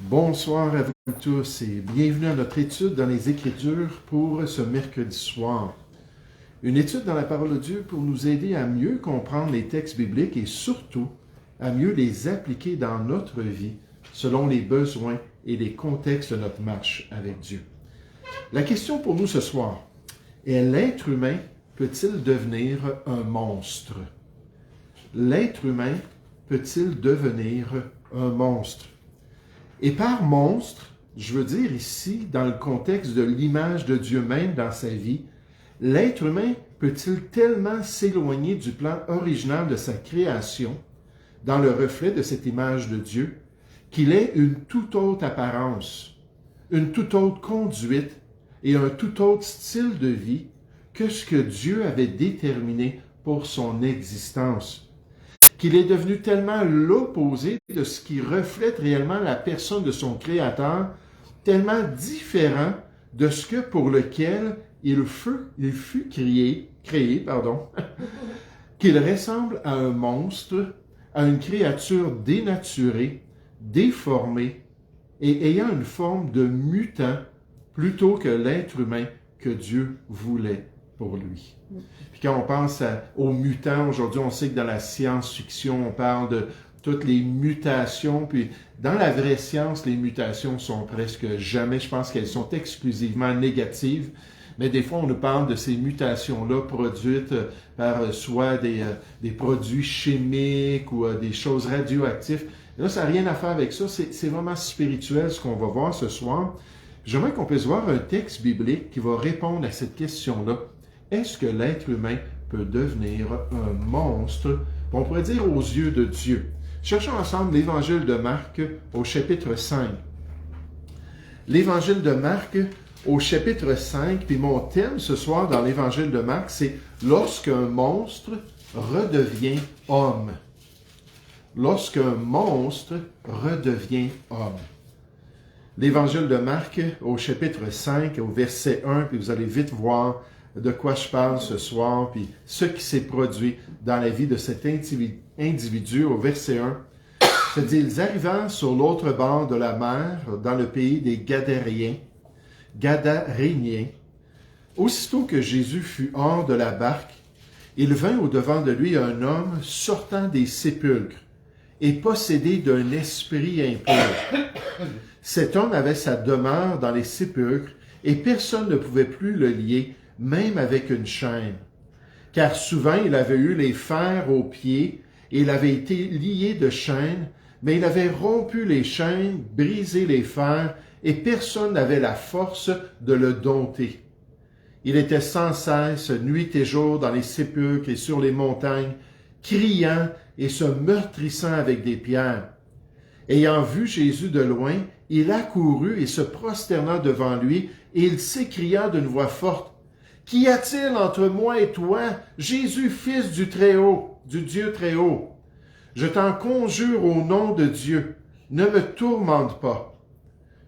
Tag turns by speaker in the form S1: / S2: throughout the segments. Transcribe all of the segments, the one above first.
S1: Bonsoir à vous tous et bienvenue à notre étude dans les Écritures pour ce mercredi soir. Une étude dans la parole de Dieu pour nous aider à mieux comprendre les textes bibliques et surtout à mieux les appliquer dans notre vie selon les besoins et les contextes de notre marche avec Dieu. La question pour nous ce soir est: l'être humain peut-il devenir un monstre? L'être humain peut-il devenir un monstre? Et par monstre, je veux dire ici, dans le contexte de l'image de Dieu même dans sa vie, l'être humain peut-il tellement s'éloigner du plan original de sa création, dans le reflet de cette image de Dieu, qu'il ait une toute autre apparence, une toute autre conduite et un tout autre style de vie que ce que Dieu avait déterminé pour son existence? Qu'il est devenu tellement l'opposé de ce qui reflète réellement la personne de son Créateur, tellement différent de ce que pour lequel il fut créé, qu'il ressemble à un monstre, à une créature dénaturée, déformée et ayant une forme de mutant plutôt que l'être humain que Dieu voulait pour lui. Puis quand on pense aux mutants, aujourd'hui, on sait que dans la science-fiction, on parle de toutes les mutations, puis dans la vraie science, les mutations sont presque jamais, je pense qu'elles sont exclusivement négatives, mais des fois, on nous parle de ces mutations-là produites par soit des produits chimiques ou des choses radioactives. Et là, ça n'a rien à faire avec ça, c'est vraiment spirituel ce qu'on va voir ce soir. J'aimerais qu'on puisse voir un texte biblique qui va répondre à cette question-là. Est-ce que l'être humain peut devenir un monstre, on pourrait dire aux yeux de Dieu? Cherchons ensemble l'Évangile de Marc au chapitre 5. L'Évangile de Marc au chapitre 5, puis mon thème ce soir dans l'Évangile de Marc, c'est « Lorsqu'un monstre redevient homme ». Lorsqu'un monstre redevient homme. L'Évangile de Marc au chapitre 5, au verset 1, puis vous allez vite voir de quoi je parle ce soir, puis ce qui s'est produit dans la vie de cet individu au verset 1. Ça dit: ils arrivèrent sur l'autre bord de la mer, dans le pays des Gadaréniens. Aussitôt que Jésus fut hors de la barque, il vint au-devant de lui un homme sortant des sépulcres et possédé d'un esprit impur. Cet homme avait sa demeure dans les sépulcres et personne ne pouvait plus le lier, même avec une chaîne. Car souvent il avait eu les fers aux pieds et il avait été lié de chaînes, mais il avait rompu les chaînes, brisé les fers, et personne n'avait la force de le dompter. Il était sans cesse, nuit et jour, dans les sépulcres et sur les montagnes, criant et se meurtrissant avec des pierres. Ayant vu Jésus de loin, il accourut et se prosterna devant lui, et il s'écria d'une voix forte: « Qu'y a-t-il entre moi et toi, Jésus, fils du Très-Haut, du Dieu Très-Haut? Je t'en conjure au nom de Dieu, ne me tourmente pas. »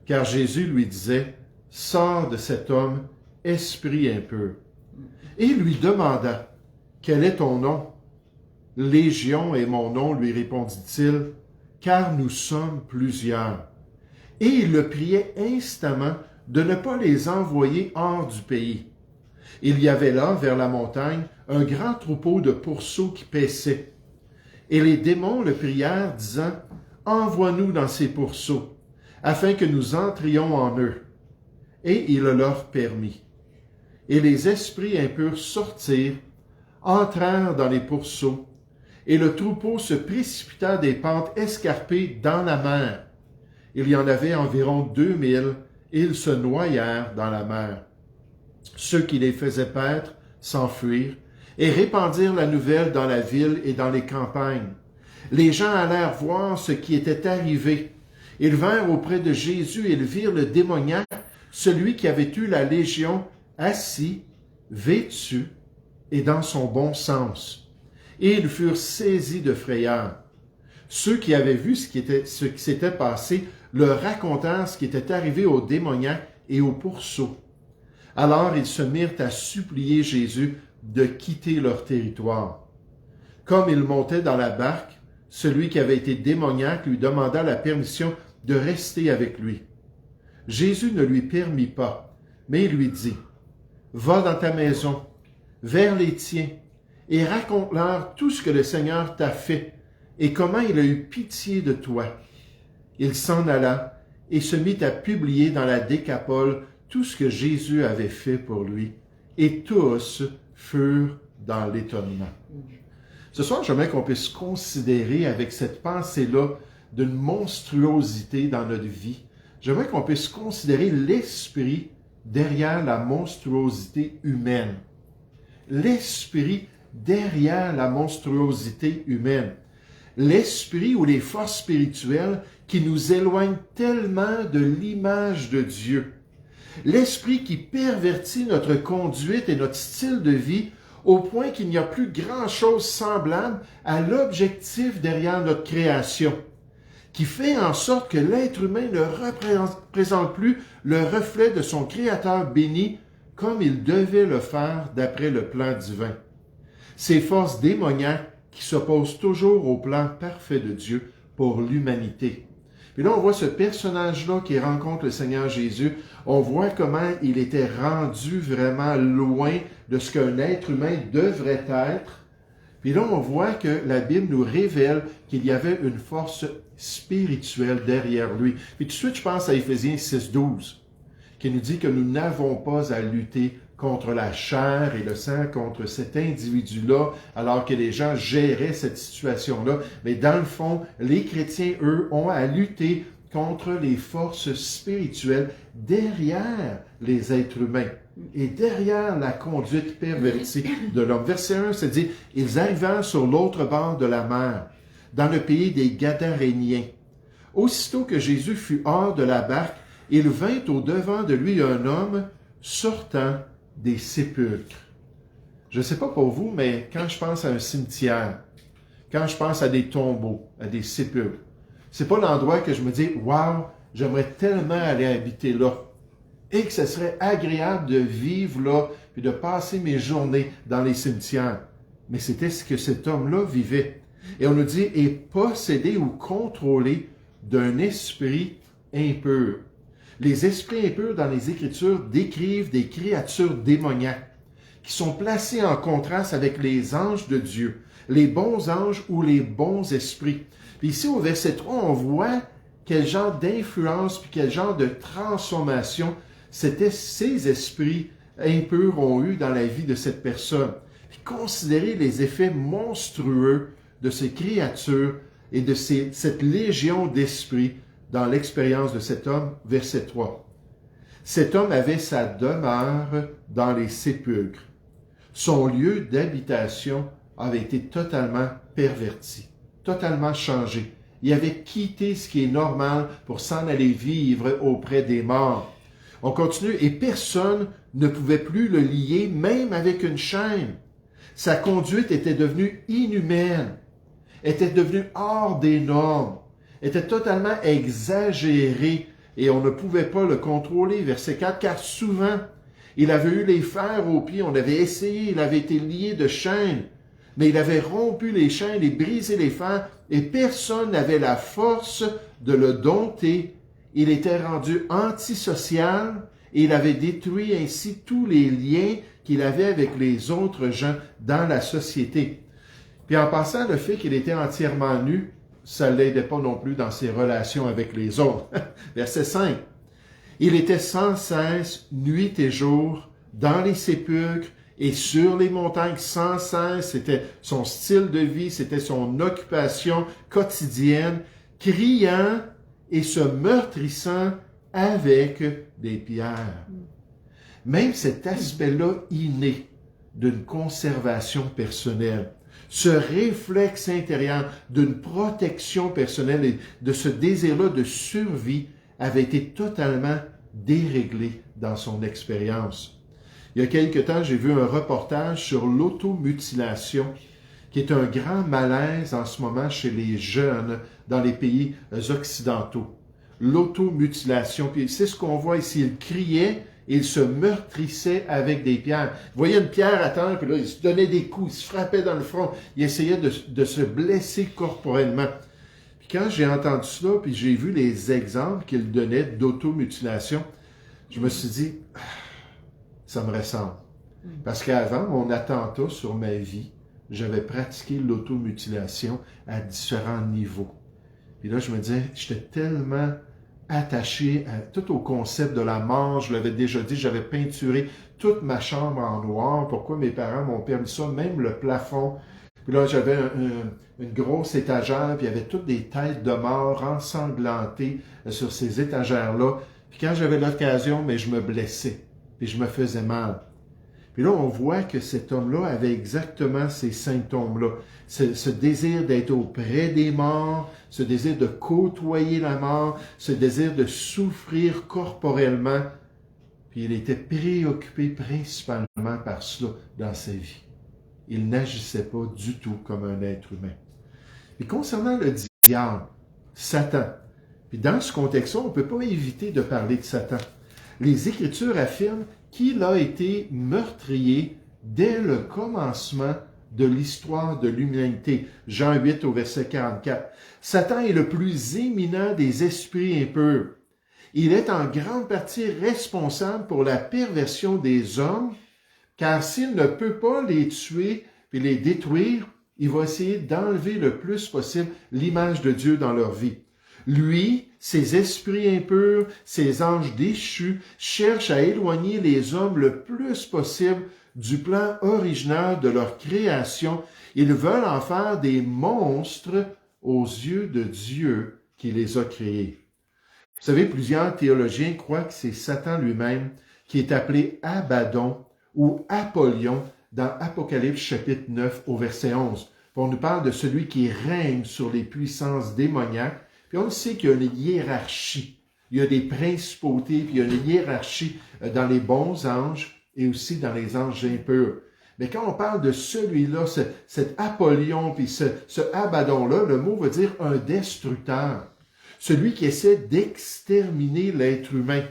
S1: Car Jésus lui disait: « Sors de cet homme, esprit impur. » Et il lui demanda: « Quel est ton nom? » « Légion est mon nom, lui répondit-il, car nous sommes plusieurs. » Et il le priait instamment de ne pas les envoyer hors du pays. Il y avait là, vers la montagne, un grand troupeau de pourceaux qui paissaient. Et les démons le prièrent, disant: « Envoie-nous dans ces pourceaux, afin que nous entrions en eux. » Et il le leur permit. Et les esprits impurs sortirent, entrèrent dans les pourceaux, et le troupeau se précipita des pentes escarpées dans la mer. Il y en avait environ 2000, et ils se noyèrent dans la mer. Ceux qui les faisaient paître s'enfuirent et répandirent la nouvelle dans la ville et dans les campagnes. Les gens allèrent voir ce qui était arrivé. Ils vinrent auprès de Jésus et ils virent le démoniaque, celui qui avait eu la légion, assis, vêtu et dans son bon sens. Et ils furent saisis de frayeur. Ceux qui avaient vu ce qui s'était passé leur racontèrent ce qui était arrivé au démoniaque et au pourceau. Alors ils se mirent à supplier Jésus de quitter leur territoire. Comme il montait dans la barque, celui qui avait été démoniaque lui demanda la permission de rester avec lui. Jésus ne lui permit pas, mais il lui dit, « Va dans ta maison, vers les tiens, et raconte-leur tout ce que le Seigneur t'a fait, et comment il a eu pitié de toi. » Il s'en alla et se mit à publier dans la Décapole tout ce que Jésus avait fait pour lui, et tous furent dans l'étonnement. Ce soir, j'aimerais qu'on puisse considérer avec cette pensée-là d'une monstruosité dans notre vie. J'aimerais qu'on puisse considérer l'esprit derrière la monstruosité humaine. L'esprit derrière la monstruosité humaine. L'esprit ou les forces spirituelles qui nous éloignent tellement de l'image de Dieu. L'esprit qui pervertit notre conduite et notre style de vie au point qu'il n'y a plus grand-chose semblable à l'objectif derrière notre création, qui fait en sorte que l'être humain ne représente plus le reflet de son Créateur béni comme il devait le faire d'après le plan divin. Ces forces démoniaques qui s'opposent toujours au plan parfait de Dieu pour l'humanité. Puis là, on voit ce personnage-là qui rencontre le Seigneur Jésus. On voit comment il était rendu vraiment loin de ce qu'un être humain devrait être. Puis là, on voit que la Bible nous révèle qu'il y avait une force spirituelle derrière lui. Puis tout de suite, je pense à Éphésiens 6,12, qui nous dit que nous n'avons pas à lutter contre la chair et le sang, contre cet individu-là, alors que les gens géraient cette situation-là. Mais dans le fond, les chrétiens, eux, ont à lutter contre les forces spirituelles derrière les êtres humains et derrière la conduite pervertie de l'homme. Verset 1, c'est dit, « Ils arrivèrent sur l'autre bord de la mer, dans le pays des Gadaréniens. Aussitôt que Jésus fut hors de la barque, il vint au-devant de lui un homme sortant des sépulcres. » Je ne sais pas pour vous, mais quand je pense à un cimetière, quand je pense à des tombeaux, à des sépulcres, c'est pas l'endroit que je me dis « Wow, j'aimerais tellement aller habiter là. » Et que ce serait agréable de vivre là, puis de passer mes journées dans les cimetières. Mais c'était ce que cet homme-là vivait. Et on nous dit « est possédé ou contrôlé d'un esprit impur. » Les esprits impurs dans les Écritures décrivent des créatures démoniaques qui sont placées en contraste avec les anges de Dieu, les bons anges ou les bons esprits. Puis ici, au verset 3, on voit quel genre d'influence puis quel genre de transformation ces esprits impurs ont eu dans la vie de cette personne. Puis considérez les effets monstrueux de ces créatures et de cette légion d'esprits dans l'expérience de cet homme, verset 3. Cet homme avait sa demeure dans les sépulcres. Son lieu d'habitation avait été totalement perverti, totalement changé. Il avait quitté ce qui est normal pour s'en aller vivre auprès des morts. On continue, et personne ne pouvait plus le lier, même avec une chaîne. Sa conduite était devenue inhumaine, était devenue hors des normes, était totalement exagéré et on ne pouvait pas le contrôler. Verset 4, car souvent, il avait eu les fers aux pieds, on avait essayé, il avait été lié de chaînes, mais il avait rompu les chaînes et brisé les fers et personne n'avait la force de le dompter. Il était rendu antisocial et il avait détruit ainsi tous les liens qu'il avait avec les autres gens dans la société. Puis en passant, le fait qu'il était entièrement nu, ça ne l'aidait pas non plus dans ses relations avec les autres. Verset 5. Il était sans cesse, nuit et jour, dans les sépulcres et sur les montagnes sans cesse. C'était son style de vie, c'était son occupation quotidienne, criant et se meurtrissant avec des pierres. Même cet aspect-là inné d'une conservation personnelle, ce réflexe intérieur d'une protection personnelle et de ce désir-là de survie avait été totalement déréglé dans son expérience. Il y a quelque temps, j'ai vu un reportage sur l'automutilation, qui est un grand malaise en ce moment chez les jeunes dans les pays occidentaux. L'automutilation, puis c'est ce qu'on voit ici, il criait, il se meurtrissait avec des pierres. Vous voyez une pierre à terre, puis là, il se donnait des coups, il se frappait dans le front, il essayait de se blesser corporellement. Puis quand j'ai entendu cela, puis j'ai vu les exemples qu'il donnait d'automutilation, je me suis dit, ça me ressemble. Parce qu'avant mon attentat sur ma vie, j'avais pratiqué l'automutilation à différents niveaux. Puis là, je me disais, j'étais tellement attaché tout au concept de la mort. Je l'avais déjà dit, j'avais peinturé toute ma chambre en noir. Pourquoi mes parents m'ont permis ça, même le plafond. Puis là, j'avais une grosse étagère, puis il y avait toutes des têtes de mort ensanglantées sur ces étagères-là. Puis quand j'avais l'occasion, mais je me blessais, puis je me faisais mal. Puis là, on voit que cet homme-là avait exactement ces symptômes-là. Ce désir d'être auprès des morts, ce désir de côtoyer la mort, ce désir de souffrir corporellement. Puis il était préoccupé principalement par cela dans sa vie. Il n'agissait pas du tout comme un être humain. Et concernant le diable, Satan, puis dans ce contexte-là, on ne peut pas éviter de parler de Satan. Les Écritures affirment qu'il a été meurtrier dès le commencement de l'histoire de l'humanité. Jean 8 au verset 44. Satan est le plus éminent des esprits impurs. Il est en grande partie responsable pour la perversion des hommes, car s'il ne peut pas les tuer et les détruire, il va essayer d'enlever le plus possible l'image de Dieu dans leur vie. Lui, ses esprits impurs, ses anges déchus, cherchent à éloigner les hommes le plus possible du plan original de leur création. Ils veulent en faire des monstres aux yeux de Dieu qui les a créés. Vous savez, plusieurs théologiens croient que c'est Satan lui-même qui est appelé Abaddon ou Apollyon dans Apocalypse chapitre 9 au verset 11. On nous parle de celui qui règne sur les puissances démoniaques. Puis on sait qu'il y a une hiérarchie. Il y a des principautés, puis il y a une hiérarchie dans les bons anges et aussi dans les anges impurs. Mais quand on parle de celui-là, cet Apollyon, puis ce Abaddon-là, le mot veut dire un destructeur. Celui qui essaie d'exterminer l'être humain.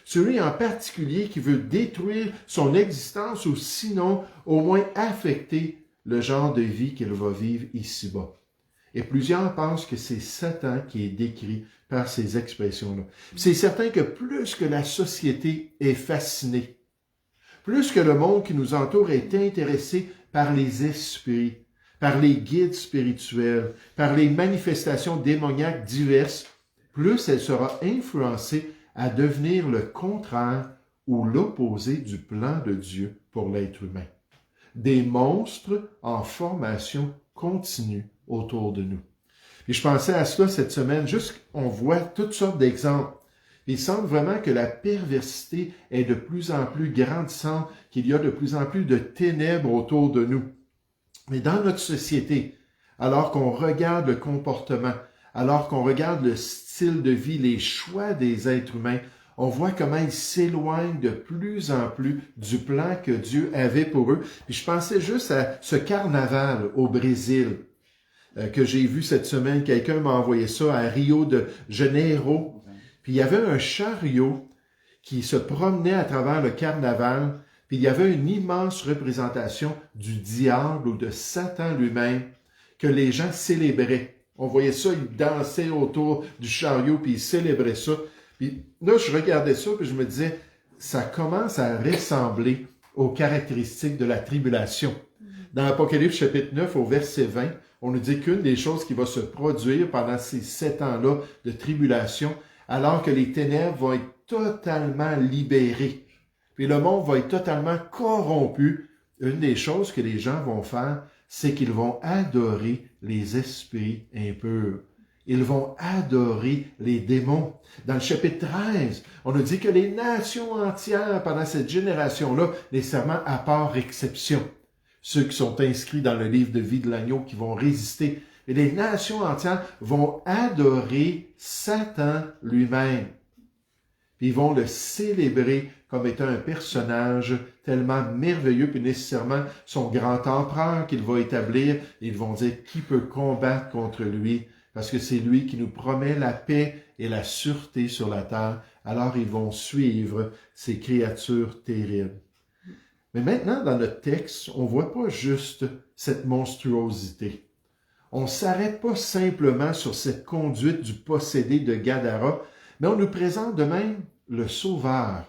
S1: Celui en particulier qui veut détruire son existence ou sinon au moins affecter le genre de vie qu'il va vivre ici-bas. Et plusieurs pensent que c'est Satan qui est décrit par ces expressions-là. C'est certain que plus que la société est fascinée, plus que le monde qui nous entoure est intéressé par les esprits, par les guides spirituels, par les manifestations démoniaques diverses, plus elle sera influencée à devenir le contraire ou l'opposé du plan de Dieu pour l'être humain. Des monstres en formation continue autour de nous. Et je pensais à cela cette semaine, juste on voit toutes sortes d'exemples. Il semble vraiment que la perversité est de plus en plus grandissante, qu'il y a de plus en plus de ténèbres autour de nous. Mais dans notre société, alors qu'on regarde le comportement, alors qu'on regarde le style de vie, les choix des êtres humains, on voit comment ils s'éloignent de plus en plus du plan que Dieu avait pour eux. Puis je pensais juste à ce carnaval au Brésil que j'ai vu cette semaine. Quelqu'un m'a envoyé ça à Rio de Janeiro. Puis il y avait un chariot qui se promenait à travers le carnaval. Puis il y avait une immense représentation du diable ou de Satan lui-même que les gens célébraient. On voyait ça, ils dansaient autour du chariot, puis ils célébraient ça. Puis là, je regardais ça, puis je me disais, ça commence à ressembler aux caractéristiques de la tribulation. Dans Apocalypse chapitre 9, au verset 20, on nous dit qu'une des choses qui va se produire pendant ces 7 ans-là de tribulation, alors que les ténèbres vont être totalement libérées, puis le monde va être totalement corrompu, une des choses que les gens vont faire, c'est qu'ils vont adorer les esprits impurs. Ils vont adorer les démons. Dans le chapitre 13, on nous dit que les nations entières, pendant cette génération-là, nécessairement à part exception, ceux qui sont inscrits dans le livre de vie de l'agneau, qui vont résister, et les nations entières vont adorer Satan lui-même. Puis ils vont le célébrer comme étant un personnage tellement merveilleux, puis nécessairement son grand empereur qu'il va établir. Ils vont dire qui peut combattre contre lui, parce que c'est lui qui nous promet la paix et la sûreté sur la terre. Alors ils vont suivre ces créatures terribles. Mais maintenant, dans notre texte, on ne voit pas juste cette monstruosité. on ne s'arrête pas simplement sur cette conduite du possédé de Gadara, mais on nous présente de même le Sauveur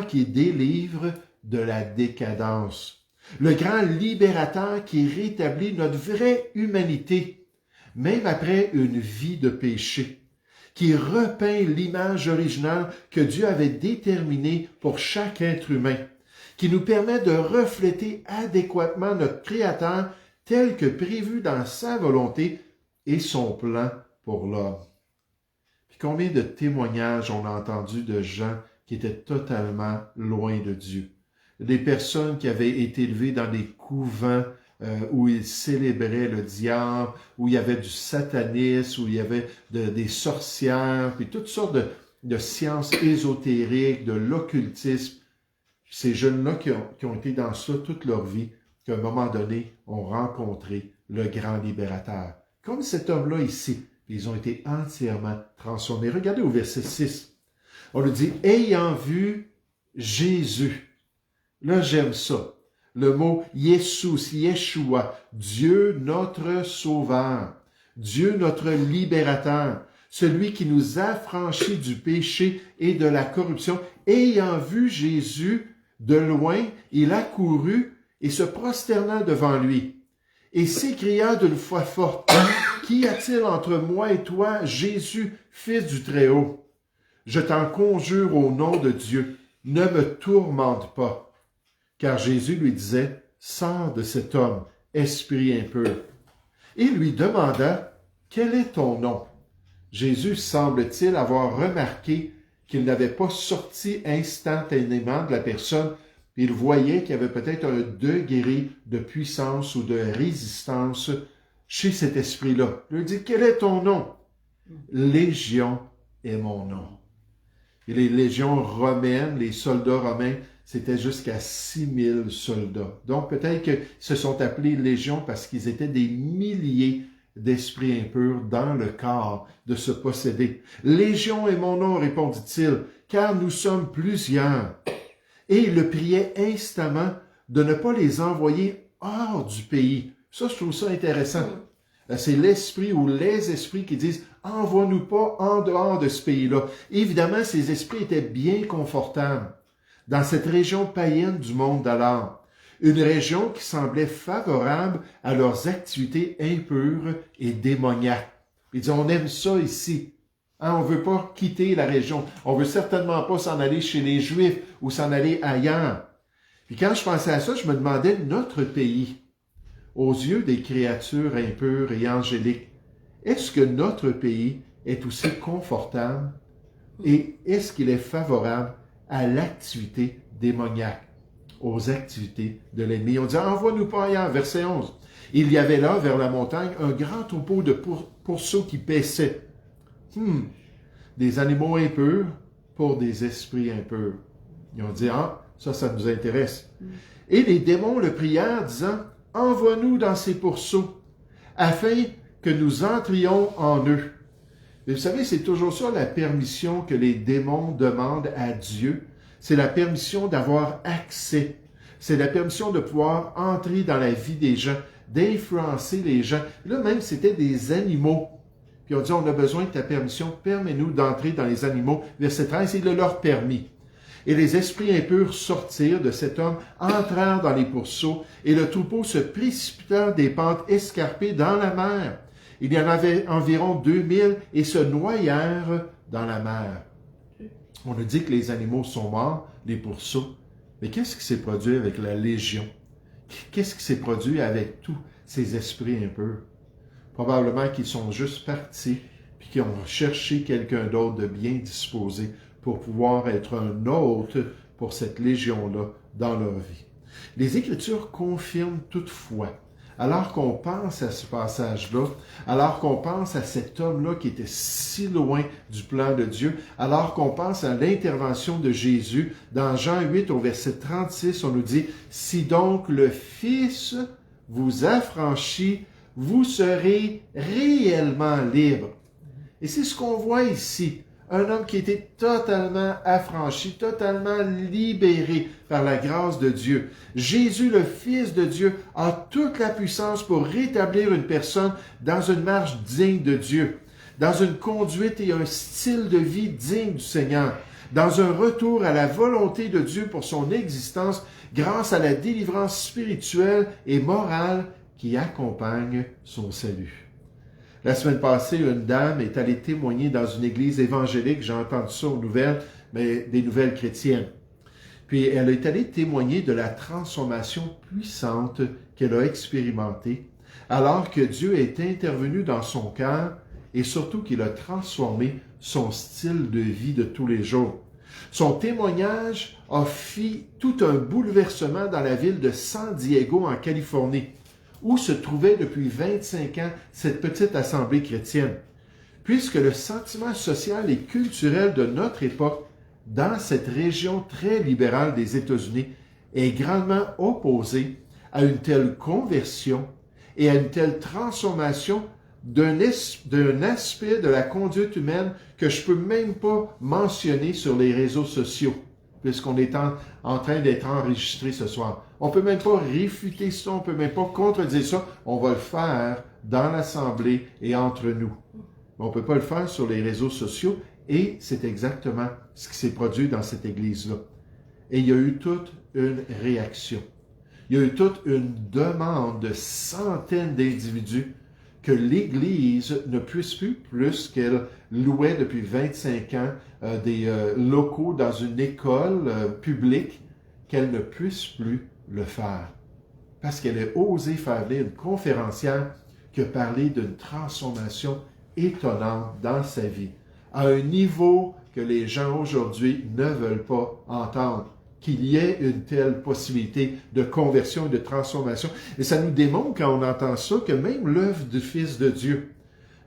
S1: qui délivre de la décadence, le grand libérateur qui rétablit notre vraie humanité, même après une vie de péché, qui repeint l'image originale que Dieu avait déterminée pour chaque être humain, qui nous permet de refléter adéquatement notre Créateur tel que prévu dans sa volonté et son plan pour l'homme. Puis combien de témoignages on a entendu de gens qui étaient totalement loin de Dieu. Des personnes qui avaient été élevées dans des couvents où ils célébraient le diable, où il y avait du satanisme, où il y avait des sorcières, puis toutes sortes de sciences ésotériques, de l'occultisme. Ces jeunes-là qui ont été dans ça toute leur vie, qu'à un moment donné, ont rencontré le grand libérateur. Comme cet homme-là ici, ils ont été entièrement transformés. Regardez au verset 6. On nous dit « ayant vu Jésus ». Là, j'aime ça. Le mot « Yessus »,« Yeshua », Dieu notre Sauveur, Dieu notre Libérateur, celui qui nous a affranchis du péché et de la corruption. Ayant vu Jésus de loin, il accourut et se prosterna devant lui et s'écria d'une voix forte, « Qu'y a-t-il entre moi et toi, Jésus, Fils du Très-Haut? Je t'en conjure au nom de Dieu, ne me tourmente pas. » Car Jésus lui disait, « Sors de cet homme, esprit impur. » Et lui demanda, « Quel est ton nom? » Jésus semble-t-il avoir remarqué qu'il n'avait pas sorti instantanément de la personne. Il voyait qu'il y avait peut-être un degré de puissance ou de résistance chez cet esprit-là. Il lui dit, « Quel est ton nom? » « Légion est mon nom. » Et les légions romaines, les soldats romains, c'était jusqu'à 6000 soldats. Donc peut-être qu'ils se sont appelés légions parce qu'ils étaient des milliers d'esprits impurs dans le corps de ce possédé. « Légion est mon nom, répondit-il, car nous sommes plusieurs. » Et il le priait instamment de ne pas les envoyer hors du pays. Ça, je trouve ça intéressant. C'est l'esprit ou les esprits qui disent « Envoie-nous pas en dehors de ce pays-là. » Évidemment, ces esprits étaient bien confortables dans cette région païenne du monde d'alors. Une région qui semblait favorable à leurs activités impures et démoniaques. Ils disent « On aime ça ici. Hein, on ne veut pas quitter la région. On ne veut certainement pas s'en aller chez les Juifs ou s'en aller ailleurs. » Puis quand je pensais à ça, je me demandais notre pays, aux yeux des créatures impures et angéliques, est-ce que notre pays est aussi confortable et est-ce qu'il est favorable à l'activité démoniaque, aux activités de l'ennemi? On dit, envoie-nous pas ailleurs, verset 11. Il y avait là, vers la montagne, un grand troupeau de pourceaux qui paissaient. Des animaux impurs pour des esprits impurs. Ils ont dit, ça nous intéresse. Et les démons le prièrent, disant, envoie-nous dans ces pourceaux, afin que nous entrions en eux. Et vous savez, c'est toujours ça la permission que les démons demandent à Dieu. C'est la permission d'avoir accès. C'est la permission de pouvoir entrer dans la vie des gens, d'influencer les gens. Là même, c'était des animaux. Puis on dit, on a besoin de ta permission, permets-nous d'entrer dans les animaux. Verset 13, il le leur permit. Et les esprits impurs sortirent de cet homme, entrèrent dans les pourceaux, et le troupeau se précipita des pentes escarpées dans la mer. Il y en avait environ 2000 et se noyèrent dans la mer. On a dit que les animaux sont morts, les pourceaux. Mais qu'est-ce qui s'est produit avec la légion? Qu'est-ce qui s'est produit avec tous ces esprits impurs? Probablement qu'ils sont juste partis, puis qu'ils ont cherché quelqu'un d'autre de bien disposé pour pouvoir être un hôte pour cette légion-là dans leur vie. Les Écritures confirment toutefois, alors qu'on pense à ce passage-là, alors qu'on pense à cet homme-là qui était si loin du plan de Dieu, alors qu'on pense à l'intervention de Jésus, dans Jean 8 au verset 36, on nous dit « Si donc le Fils vous affranchit, vous serez réellement libre. » Et c'est ce qu'on voit ici. Un homme qui était totalement affranchi, totalement libéré par la grâce de Dieu. Jésus, le Fils de Dieu, a toute la puissance pour rétablir une personne dans une marche digne de Dieu, dans une conduite et un style de vie digne du Seigneur, dans un retour à la volonté de Dieu pour son existence grâce à la délivrance spirituelle et morale qui accompagne son salut. La semaine passée, une dame est allée témoigner dans une église évangélique, j'ai entendu ça aux nouvelles, mais des nouvelles chrétiennes. Puis elle est allée témoigner de la transformation puissante qu'elle a expérimentée, alors que Dieu est intervenu dans son cœur et surtout qu'il a transformé son style de vie de tous les jours. Son témoignage a fait tout un bouleversement dans la ville de San Diego, en Californie, où se trouvait depuis 25 ans cette petite assemblée chrétienne, puisque le sentiment social et culturel de notre époque, dans cette région très libérale des États-Unis, est grandement opposé à une telle conversion et à une telle transformation d'un aspect de la conduite humaine que je peux même pas mentionner sur les réseaux sociaux, puisqu'on est en train d'être enregistré ce soir. On peut même pas réfuter ça, on peut même pas contredire ça. On va le faire dans l'Assemblée et entre nous. On peut pas le faire sur les réseaux sociaux et c'est exactement ce qui s'est produit dans cette église-là. Et il y a eu toute une réaction. Il y a eu toute une demande de centaines d'individus que l'Église ne puisse plus qu'elle louait depuis 25 ans des locaux dans une école publique, qu'elle ne puisse plus le faire. Parce qu'elle a osé faire venir une conférencière qui a parlé d'une transformation étonnante dans sa vie, à un niveau que les gens aujourd'hui ne veulent pas entendre. Qu'il y ait une telle possibilité de conversion et de transformation. Et ça nous démontre, quand on entend ça, que même l'œuvre du Fils de Dieu,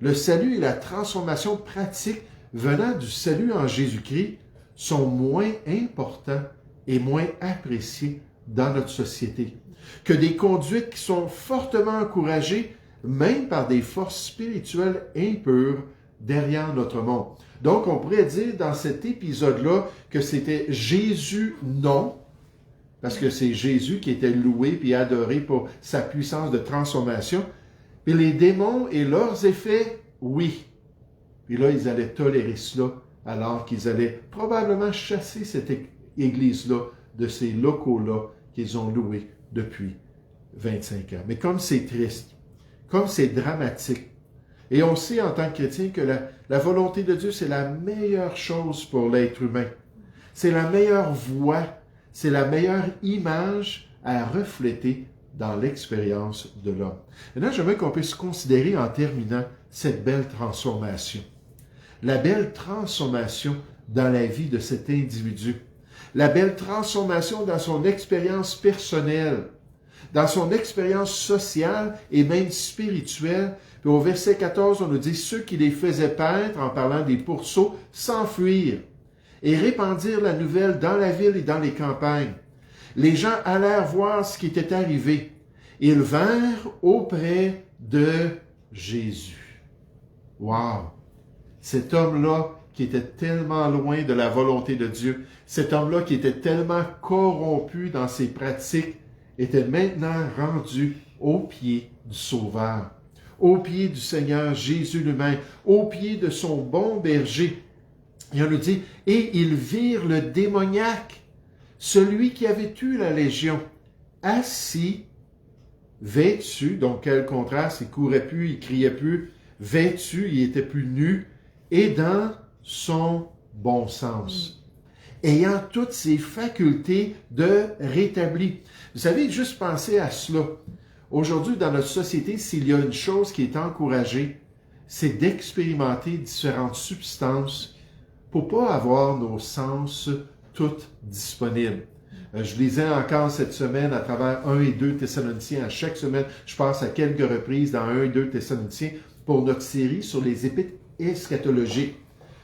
S1: le salut et la transformation pratique venant du salut en Jésus-Christ sont moins importants et moins appréciés dans notre société que des conduites qui sont fortement encouragées, même par des forces spirituelles impures derrière notre monde. Donc, on pourrait dire dans cet épisode-là que c'était Jésus non, parce que c'est Jésus qui était loué puis adoré pour sa puissance de transformation, puis les démons et leurs effets, oui. Puis là, ils allaient tolérer cela, alors qu'ils allaient probablement chasser cette église-là de ces locaux-là qu'ils ont loués depuis 25 ans. Mais comme c'est triste, comme c'est dramatique, et on sait en tant que chrétien que la volonté de Dieu, c'est la meilleure chose pour l'être humain. C'est la meilleure voie, c'est la meilleure image à refléter dans l'expérience de l'homme. Maintenant, j'aimerais qu'on puisse considérer en terminant cette belle transformation. La belle transformation dans la vie de cet individu. La belle transformation dans son expérience personnelle, dans son expérience sociale et même spirituelle. Puis au verset 14, on nous dit « Ceux qui les faisaient paître, en parlant des pourceaux, s'enfuirent et répandirent la nouvelle dans la ville et dans les campagnes. Les gens allèrent voir ce qui était arrivé. Ils vinrent auprès de Jésus. » Wow! Cet homme-là qui était tellement loin de la volonté de Dieu, cet homme-là qui était tellement corrompu dans ses pratiques, était maintenant rendu aux pieds du Sauveur, aux pieds du Seigneur Jésus lui-même, aux pieds de son bon berger. Et on nous dit, et ils virent le démoniaque, celui qui avait eu la légion, assis, vêtu, donc quel contraste, il courait plus, il criait plus, vêtu, il était plus nu, et dans son bon sens, ayant toutes ses facultés de rétabli. Vous savez, juste pensez à cela. Aujourd'hui, dans notre société, s'il y a une chose qui est encouragée, c'est d'expérimenter différentes substances pour pas avoir nos sens toutes disponibles. Je lisais encore cette semaine à travers 1 et 2 Thessaloniciens. À chaque semaine, je passe à quelques reprises dans 1 et 2 Thessaloniciens pour notre série sur les épîtres eschatologiques.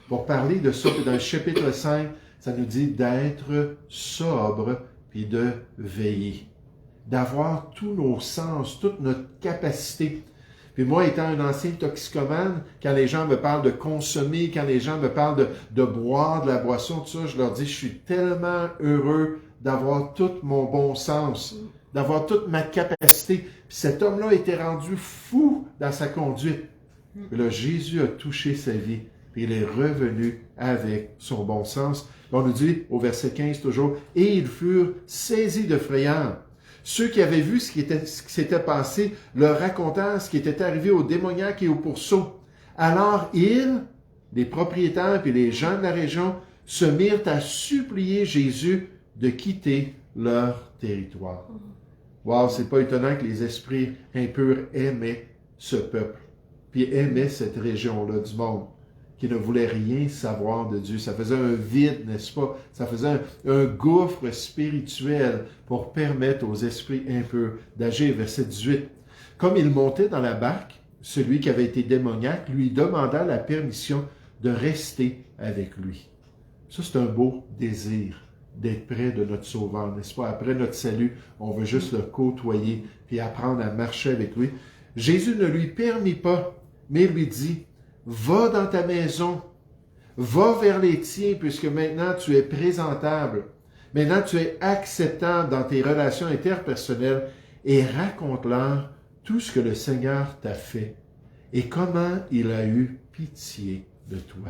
S1: Pour parler de ça, dans le chapitre 5, ça nous dit d'être sobre puis de veiller. D'avoir tous nos sens, toute notre capacité. Puis Puis moi, étant un ancien toxicomane, quand les gens me parlent de consommer, quand les gens me parlent de boire de la boisson, tout ça, je leur dis, je suis tellement heureux d'avoir tout mon bon sens, d'avoir toute ma capacité. Puis cet homme-là était rendu fou dans sa conduite. Puis là, Jésus a touché sa vie, puis il est revenu avec son bon sens. On nous dit, au verset 15 toujours, « Et ils furent saisis de frayeur. » Ceux qui avaient vu ce qui s'était passé leur racontèrent ce qui était arrivé aux démoniaques et aux pourceaux. Alors ils, les propriétaires et les gens de la région, se mirent à supplier Jésus de quitter leur territoire. Wow, c'est pas étonnant que les esprits impurs aimaient ce peuple, puis aimaient cette région-là du monde, qui ne voulait rien savoir de Dieu. Ça faisait un vide, n'est-ce pas? Ça faisait un gouffre spirituel pour permettre aux esprits impurs d'agir. Verset 18. Comme il montait dans la barque, celui qui avait été démoniaque lui demanda la permission de rester avec lui. Ça, c'est un beau désir d'être près de notre Sauveur, n'est-ce pas? Après notre salut, on veut juste le côtoyer puis apprendre à marcher avec lui. Jésus ne lui permit pas, mais lui dit, « Va dans ta maison, va vers les tiens, puisque maintenant tu es présentable. Maintenant tu es acceptable dans tes relations interpersonnelles et raconte-leur tout ce que le Seigneur t'a fait et comment il a eu pitié de toi. »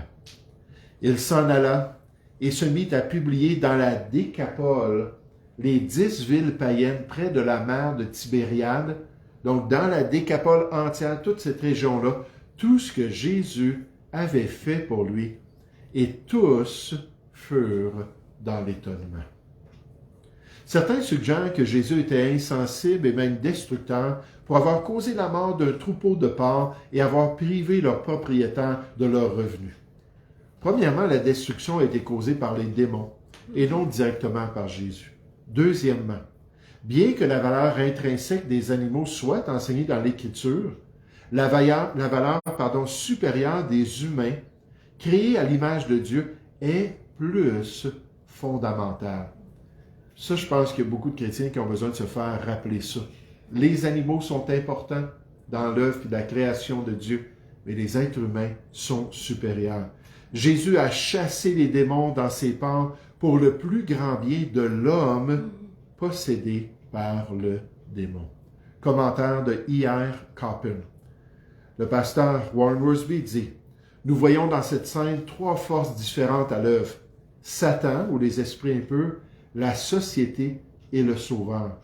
S1: Il s'en alla et se mit à publier dans la Décapole les 10 villes païennes près de la mer de Tibériade, donc dans la Décapole entière, toute cette région-là, tout ce que Jésus avait fait pour lui, et tous furent dans l'étonnement. Certains suggèrent que Jésus était insensible et même destructeur pour avoir causé la mort d'un troupeau de porcs et avoir privé leurs propriétaires de leurs revenus. Premièrement, la destruction a été causée par les démons et non directement par Jésus. Deuxièmement, bien que la valeur intrinsèque des animaux soit enseignée dans l'Écriture, la valeur supérieure des humains, créés à l'image de Dieu, est plus fondamentale. Ça, je pense qu'il y a beaucoup de chrétiens qui ont besoin de se faire rappeler ça. Les animaux sont importants dans l'œuvre et la création de Dieu, mais les êtres humains sont supérieurs. Jésus a chassé les démons dans ses pans pour le plus grand bien de l'homme possédé par le démon. Commentaire de I.R. Coppin. Le pasteur Warren Wiersbe dit, « Nous voyons dans cette scène 3 forces différentes à l'œuvre. Satan, ou les esprits impurs, la société et le Sauveur.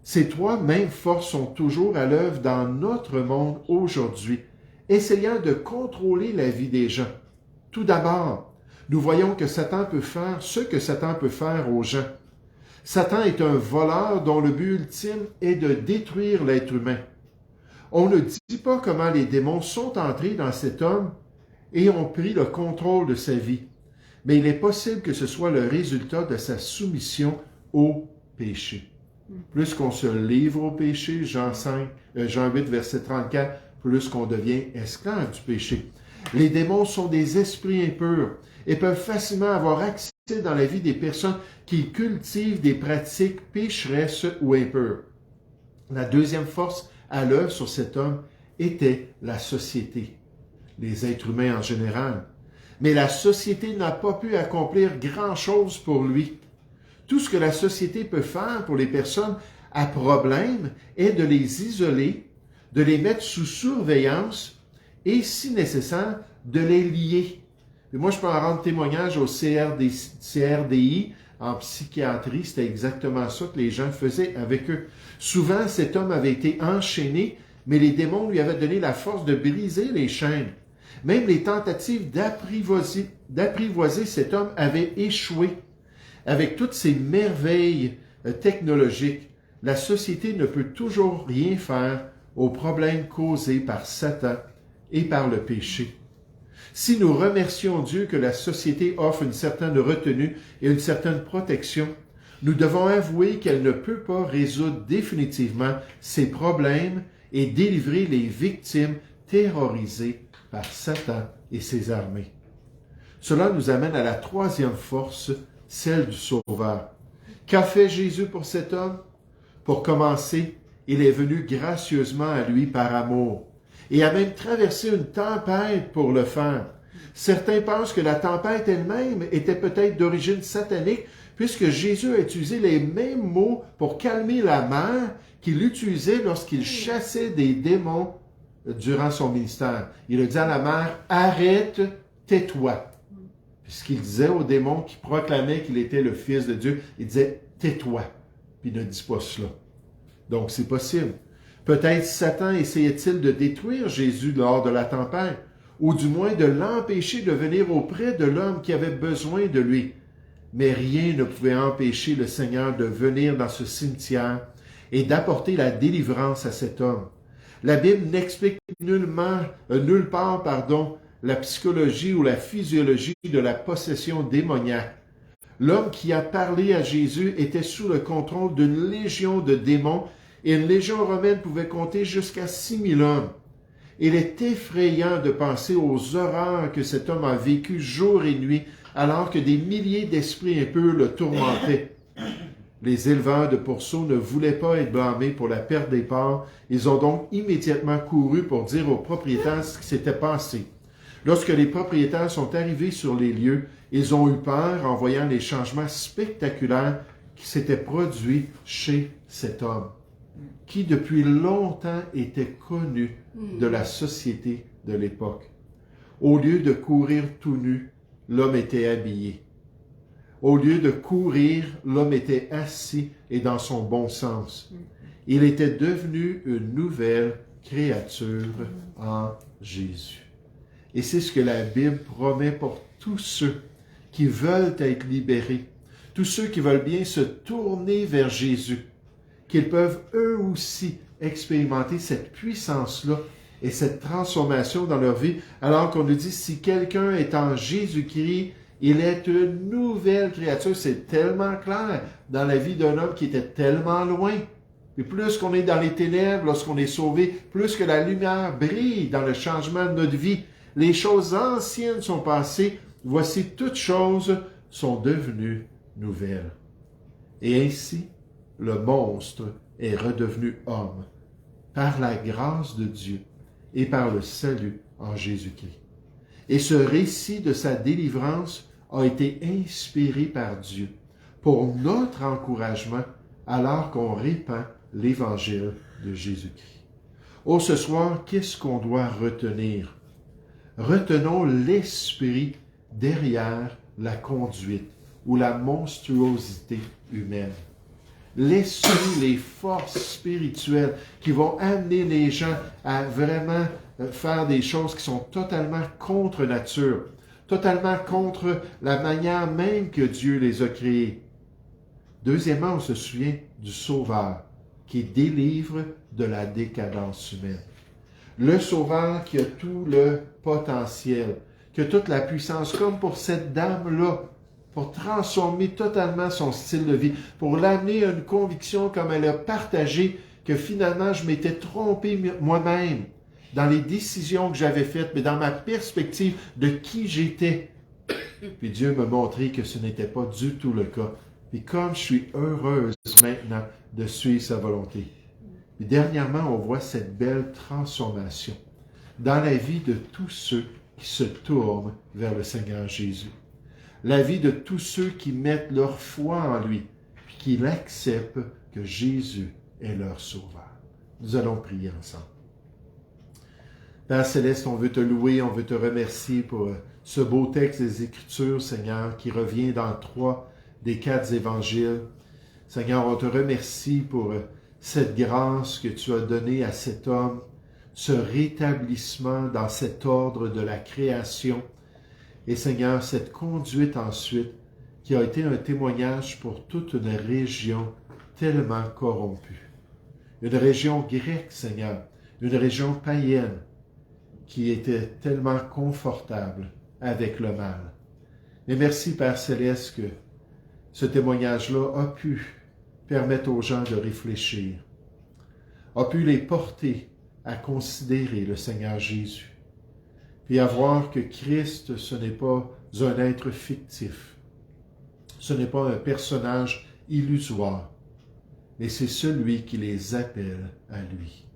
S1: Ces 3 mêmes forces sont toujours à l'œuvre dans notre monde aujourd'hui, essayant de contrôler la vie des gens. Tout d'abord, nous voyons que Satan peut faire ce que Satan peut faire aux gens. Satan est un voleur dont le but ultime est de détruire l'être humain. On ne dit pas comment les démons sont entrés dans cet homme et ont pris le contrôle de sa vie, mais il est possible que ce soit le résultat de sa soumission au péché. Plus qu'on se livre au péché, Jean 8, verset 34, plus qu'on devient esclave du péché. Les démons sont des esprits impurs et peuvent facilement avoir accès dans la vie des personnes qui cultivent des pratiques pécheresses ou impures. La deuxième force à l'œuvre sur cet homme était la société, les êtres humains en général. Mais la société n'a pas pu accomplir grand-chose pour lui. Tout ce que la société peut faire pour les personnes à problème est de les isoler, de les mettre sous surveillance et, si nécessaire, de les lier. Et moi, je peux en rendre témoignage au CRDI, en psychiatrie, c'était exactement ça que les gens faisaient avec eux. Souvent, cet homme avait été enchaîné, mais les démons lui avaient donné la force de briser les chaînes. Même les tentatives d'apprivoiser cet homme avaient échoué. Avec toutes ces merveilles technologiques, la société ne peut toujours rien faire aux problèmes causés par Satan et par le péché. Si nous remercions Dieu que la société offre une certaine retenue et une certaine protection, nous devons avouer qu'elle ne peut pas résoudre définitivement ces problèmes et délivrer les victimes terrorisées par Satan et ses armées. Cela nous amène à la troisième force, celle du Sauveur. Qu'a fait Jésus pour cet homme? Pour commencer, il est venu gracieusement à lui par amour. et a même traversé une tempête pour le faire. Certains pensent que la tempête elle-même était peut-être d'origine satanique, puisque Jésus a utilisé les mêmes mots pour calmer la mer qu'il utilisait lorsqu'il chassait des démons durant son ministère. Il a dit à la mer, « Arrête, tais-toi ». Puisqu'il disait aux démons qui proclamaient qu'il était le Fils de Dieu, il disait, « Tais-toi ». Puis ne dis pas cela. Donc c'est possible. Peut-être Satan essayait-il de détruire Jésus lors de la tempête, ou du moins de l'empêcher de venir auprès de l'homme qui avait besoin de lui. Mais rien ne pouvait empêcher le Seigneur de venir dans ce cimetière et d'apporter la délivrance à cet homme. La Bible n'explique nulle part, la psychologie ou la physiologie de la possession démoniaque. L'homme qui a parlé à Jésus était sous le contrôle d'une légion de démons et une légion romaine pouvait compter jusqu'à 6000 hommes. Il est effrayant de penser aux horreurs que cet homme a vécues jour et nuit alors que des milliers d'esprits impurs le tourmentaient. Les éleveurs de pourceaux ne voulaient pas être blâmés pour la perte des porcs. Ils ont donc immédiatement couru pour dire aux propriétaires ce qui s'était passé. Lorsque les propriétaires sont arrivés sur les lieux, ils ont eu peur en voyant les changements spectaculaires qui s'étaient produits chez cet homme, qui depuis longtemps était connu de la société de l'époque. Au lieu de courir tout nu, l'homme était habillé. Au lieu de courir, l'homme était assis et dans son bon sens. Il était devenu une nouvelle créature en Jésus. Et c'est ce que la Bible promet pour tous ceux qui veulent être libérés, tous ceux qui veulent bien se tourner vers Jésus, qu'ils peuvent eux aussi expérimenter cette puissance-là et cette transformation dans leur vie, alors qu'on nous dit, si quelqu'un est en Jésus-Christ, il est une nouvelle créature. C'est tellement clair dans la vie d'un homme qui était tellement loin. Et plus qu'on est dans les ténèbres, lorsqu'on est sauvé, plus que la lumière brille dans le changement de notre vie. Les choses anciennes sont passées, voici toutes choses sont devenues nouvelles. Et ainsi, le monstre est redevenu homme, par la grâce de Dieu et par le salut en Jésus-Christ. Et ce récit de sa délivrance a été inspiré par Dieu pour notre encouragement alors qu'on répand l'évangile de Jésus-Christ. Oh, ce soir, qu'est-ce qu'on doit retenir? Retenons l'esprit derrière la conduite ou la monstruosité humaine. L'esprit, les forces spirituelles qui vont amener les gens à vraiment faire des choses qui sont totalement contre nature, totalement contre la manière même que Dieu les a créés. Deuxièmement, on se souvient du Sauveur qui délivre de la décadence humaine. Le Sauveur qui a tout le potentiel, qui a toute la puissance, comme pour cette dame-là, pour transformer totalement son style de vie, pour l'amener à une conviction comme elle a partagé que finalement je m'étais trompé moi-même dans les décisions que j'avais faites, mais dans ma perspective de qui j'étais. Puis Dieu m'a montré que ce n'était pas du tout le cas. Puis comme je suis heureuse maintenant de suivre sa volonté. Puis dernièrement, on voit cette belle transformation dans la vie de tous ceux qui se tournent vers le Seigneur Jésus. La vie de tous ceux qui mettent leur foi en lui, puis qui l'acceptent que Jésus est leur sauveur. Nous allons prier ensemble. Père Céleste, on veut te louer, on veut te remercier pour ce beau texte des Écritures, Seigneur, qui revient dans 3 des 4 évangiles. Seigneur, on te remercie pour cette grâce que tu as donnée à cet homme, ce rétablissement dans cet ordre de la création. Et Seigneur, cette conduite ensuite qui a été un témoignage pour toute une région tellement corrompue. Une région grecque, Seigneur, une région païenne qui était tellement confortable avec le mal. Mais merci, Père Céleste, que ce témoignage-là a pu permettre aux gens de réfléchir, a pu les porter à considérer le Seigneur Jésus, puis à voir que Christ, ce n'est pas un être fictif, ce n'est pas un personnage illusoire, mais c'est celui qui les appelle à lui,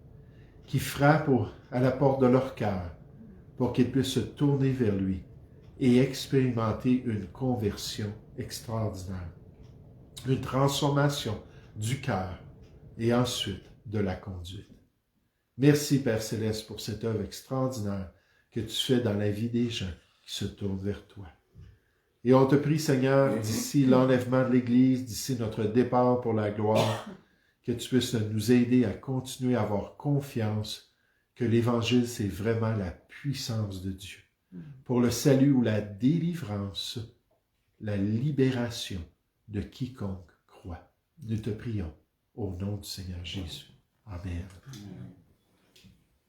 S1: qui frappe à la porte de leur cœur pour qu'ils puissent se tourner vers lui et expérimenter une conversion extraordinaire, une transformation du cœur et ensuite de la conduite. Merci, Père Céleste, pour cette œuvre extraordinaire que tu fais dans la vie des gens qui se tournent vers toi. Et on te prie, Seigneur, d'ici l'enlèvement de l'Église, d'ici notre départ pour la gloire, que tu puisses nous aider à continuer à avoir confiance que l'Évangile, c'est vraiment la puissance de Dieu pour le salut ou la délivrance, la libération de quiconque croit. Nous te prions au nom du Seigneur Jésus. Amen.